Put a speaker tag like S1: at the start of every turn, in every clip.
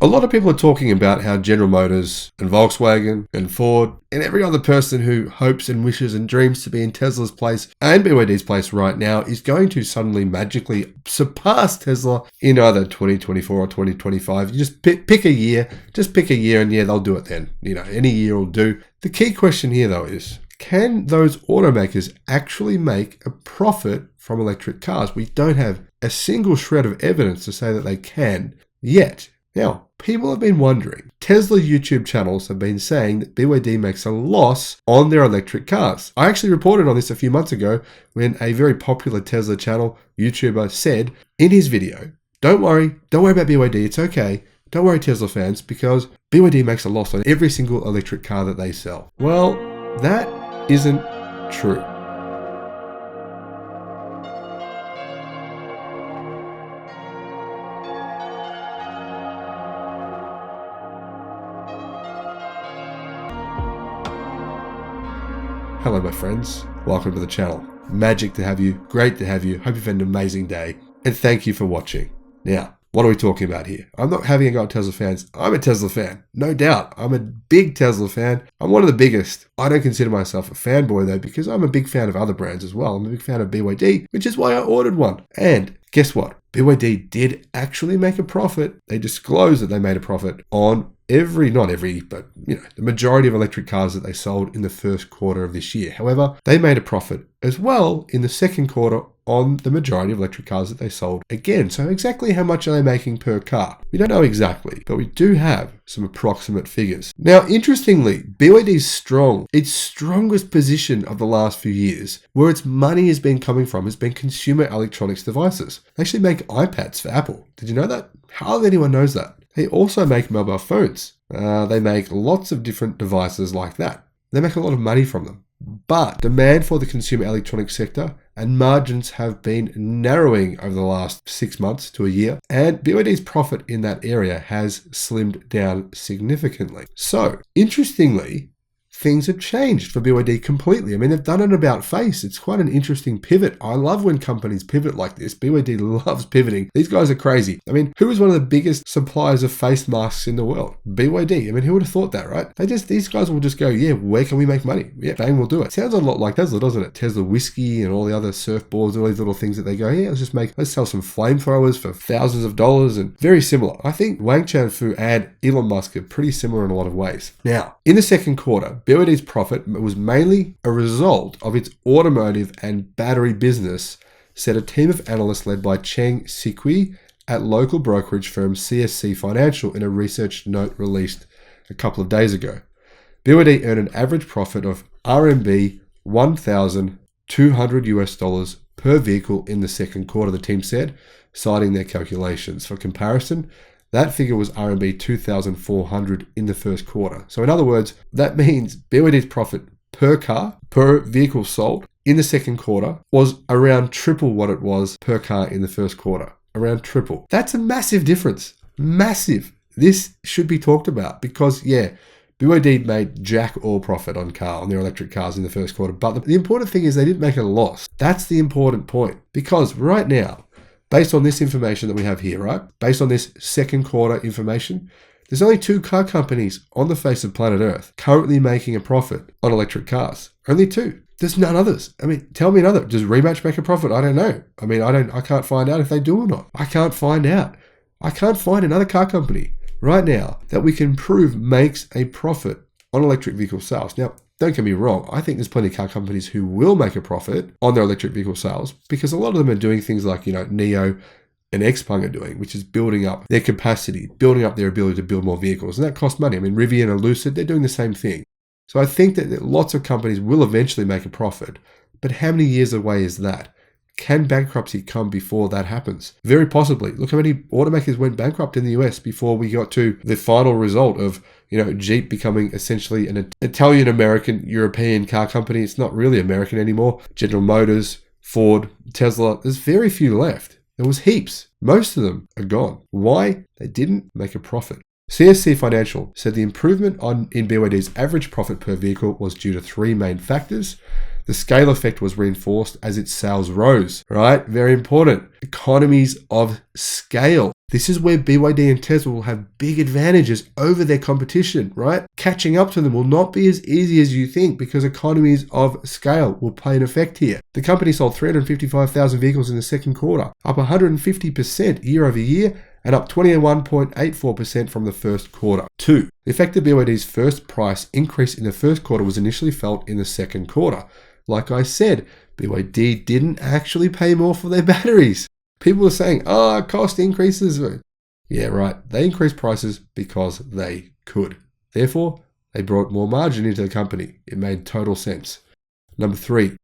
S1: A lot of people are talking about how General Motors and Volkswagen and Ford and every other person who hopes and wishes and dreams to be in Tesla's place and BYD's place right now is going to suddenly magically surpass Tesla in either 2024 or 2025. You just pick a year, and yeah, they'll do it then. Any year will do. The key question here though is, can those automakers actually make a profit from electric cars? We don't have a single shred of evidence to say that they can yet. Now, people have been wondering. Tesla YouTube channels have been saying that BYD makes a loss on their electric cars. I actually reported on this a few months ago when a very popular Tesla channel YouTuber said in his video, don't worry about BYD, it's okay. Don't worry, Tesla fans, because BYD makes a loss on every single electric car that they sell. Well, that isn't true. Hello, my friends. Welcome to the channel. Magic to have you. Great to have you. Hope you've had an amazing day. And thank you for watching. Now, what are we talking about here? I'm not having a go at Tesla fans. I'm a Tesla fan. No doubt. I'm a big Tesla fan. I'm one of the biggest. I don't consider myself a fanboy though, because I'm a big fan of other brands as well. I'm a big fan of BYD, which is why I ordered one. And guess what? BYD did actually make a profit. They disclosed that they made a profit on not every, but the majority of electric cars that they sold in the first quarter of this year. However, they made a profit as well in the second quarter on the majority of electric cars that they sold again. So exactly how much are they making per car? We don't know exactly, but we do have some approximate figures. Now, interestingly, BYD's strong. Its strongest position of the last few years, where its money has been coming from, has been consumer electronics devices. They actually make iPads for Apple. Did you know that? Hardly anyone knows that. They also make mobile phones. They make lots of different devices like that. They make a lot of money from them. But demand for the consumer electronics sector and margins have been narrowing over the last 6 months to a year, and BYD's profit in that area has slimmed down significantly. So, interestingly, things have changed for BYD completely. I mean, they've done an about face. It's quite an interesting pivot. I love when companies pivot like this. BYD loves pivoting. These guys are crazy. I mean, who is one of the biggest suppliers of face masks in the world? BYD. I mean, who would have thought that, right? These guys will just go, yeah, where can we make money? Yeah, bang, we'll do it. Sounds a lot like Tesla, doesn't it? Tesla whiskey and all the other surfboards and all these little things that they go, yeah, let's sell some flamethrowers for thousands of dollars, and very similar. I think Wang Chanfu and Elon Musk are pretty similar in a lot of ways. Now, in the second quarter, BYD's profit was mainly a result of its automotive and battery business, said a team of analysts led by Cheng Sikui at local brokerage firm CSC Financial in a research note released a couple of days ago. BYD earned an average profit of RMB 1,200 US per vehicle in the second quarter, the team said, citing their calculations. For comparison, that figure was RMB 2,400 in the first quarter. So in other words, that means BYD's profit per car, per vehicle sold in the second quarter was around triple what it was per car in the first quarter. Around triple. That's a massive difference. Massive. This should be talked about because, yeah, BYD made jack all profit on their electric cars in the first quarter. But the important thing is they didn't make a loss. That's the important point. Because right now, based on this information that we have here, right? Based on this second quarter information, there's only 2 car companies on the face of planet Earth currently making a profit on electric cars. Only 2. There's none others. I mean, tell me another. Does Rematch make a profit? I don't know. I mean, I can't find out if they do or not. I can't find out. I can't find another car company right now that we can prove makes a profit on electric vehicle sales. Now, don't get me wrong, I think there's plenty of car companies who will make a profit on their electric vehicle sales because a lot of them are doing things like, NIO and XPeng are doing, which is building up their capacity, building up their ability to build more vehicles. And that costs money. I mean, Rivian and Lucid, they're doing the same thing. So I think that lots of companies will eventually make a profit. But how many years away is that? Can bankruptcy come before that happens? Very possibly. Look how many automakers went bankrupt in the US before we got to the final result of, Jeep becoming essentially an Italian-American European car company. It's not really American anymore. General Motors, Ford, Tesla, there's very few left. There was heaps. Most of them are gone. Why? They didn't make a profit. CSC Financial said the improvement in BYD's average profit per vehicle was due to 3 main factors. The scale effect was reinforced as its sales rose, right? Very important. Economies of scale. This is where BYD and Tesla will have big advantages over their competition, right? Catching up to them will not be as easy as you think because economies of scale will play an effect here. The company sold 355,000 vehicles in the second quarter, up 150% year over year and up 21.84% from the first quarter. 2. The effect of BYD's first price increase in the first quarter was initially felt in the second quarter. Like I said, BYD didn't actually pay more for their batteries. People are saying, cost increases. Yeah, right. They increased prices because they could. Therefore, they brought more margin into the company. It made total sense. Number 3.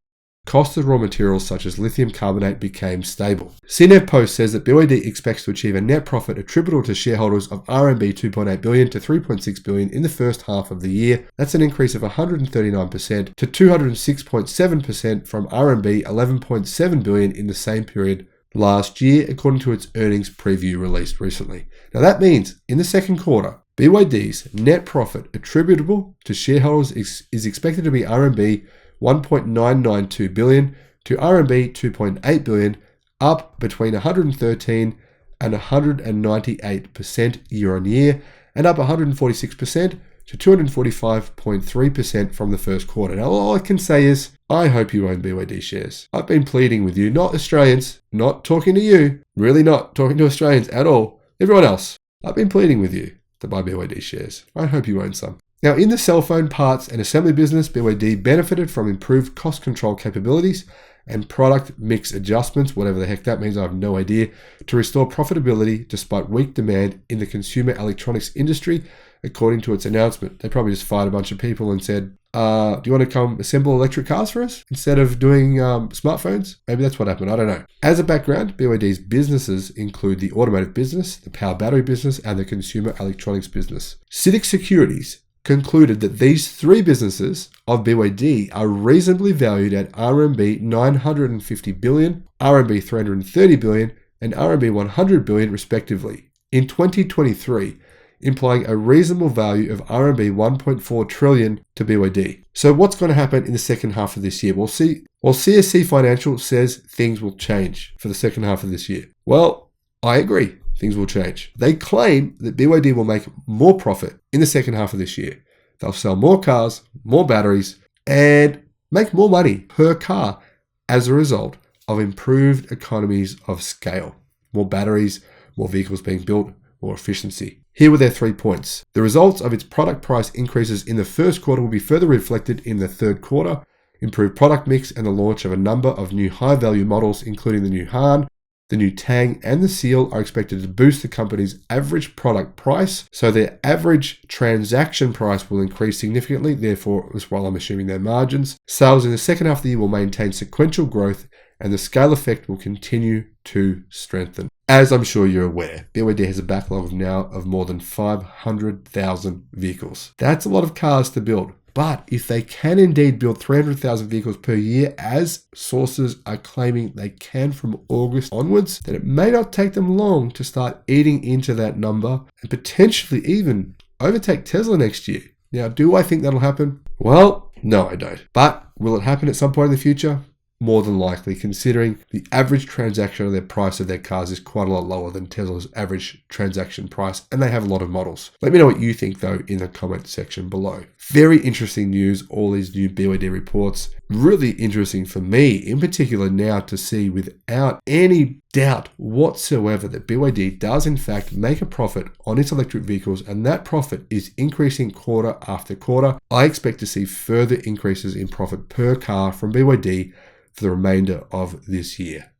S1: Cost of raw materials such as lithium carbonate became stable. CNET Post says that BYD expects to achieve a net profit attributable to shareholders of RMB 2.8 billion to 3.6 billion in the first half of the year. That's an increase of 139% to 206.7% from RMB 11.7 billion in the same period last year, according to its earnings preview released recently. Now that means in the second quarter, BYD's net profit attributable to shareholders is expected to be RMB 1.992 billion to RMB 2.8 billion, up between 113 and 198% year on year, and up 146% to 245.3% from the first quarter. Now, all I can say is, I hope you own BYD shares. I've been pleading with you, not Australians, not talking to you, really not talking to Australians at all, everyone else. I've been pleading with you to buy BYD shares. I hope you own some. Now, in the cell phone parts and assembly business, BYD benefited from improved cost control capabilities and product mix adjustments, whatever the heck that means, I have no idea, to restore profitability despite weak demand in the consumer electronics industry, according to its announcement. They probably just fired a bunch of people and said, do you want to come assemble electric cars for us instead of doing smartphones? Maybe that's what happened. I don't know. As a background, BYD's businesses include the automotive business, the power battery business, and the consumer electronics business. CITIC Securities concluded that these three businesses of BYD are reasonably valued at RMB 950 billion, RMB 330 billion, and RMB 100 billion respectively in 2023, implying a reasonable value of RMB 1.4 trillion to BYD. So what's going to happen in the second half of this year? We'll see. Well, CSC Financial says things will change for the second half of this year. Well, I agree. Things will change. They claim that BYD will make more profit in the second half of this year. They'll sell more cars, more batteries, and make more money per car as a result of improved economies of scale. More batteries, more vehicles being built, more efficiency. Here were their 3 points. The results of its product price increases in the first quarter will be further reflected in the third quarter. Improved product mix and the launch of a number of new high-value models, including the new Han, the new Tang, and the Seal, are expected to boost the company's average product price, so their average transaction price will increase significantly, therefore, as well, I'm assuming their margins. Sales in the second half of the year will maintain sequential growth, and the scale effect will continue to strengthen. As I'm sure you're aware, BYD has a backlog now of more than 500,000 vehicles. That's a lot of cars to build. But if they can indeed build 300,000 vehicles per year, as sources are claiming they can from August onwards, then it may not take them long to start eating into that number and potentially even overtake Tesla next year. Now, do I think that'll happen? Well, no, I don't. But will it happen at some point in the future? More than likely, considering the average transaction of their price of their cars is quite a lot lower than Tesla's average transaction price, and they have a lot of models. Let me know what you think, though, in the comment section below. Very interesting news, all these new BYD reports. Really interesting for me, in particular now, to see without any doubt whatsoever that BYD does in fact make a profit on its electric vehicles, and that profit is increasing quarter after quarter. I expect to see further increases in profit per car from BYD for the remainder of this year.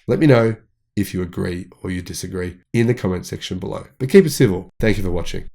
S1: Let me know if you agree or you disagree in the comment section below. But keep it civil. Thank you for watching.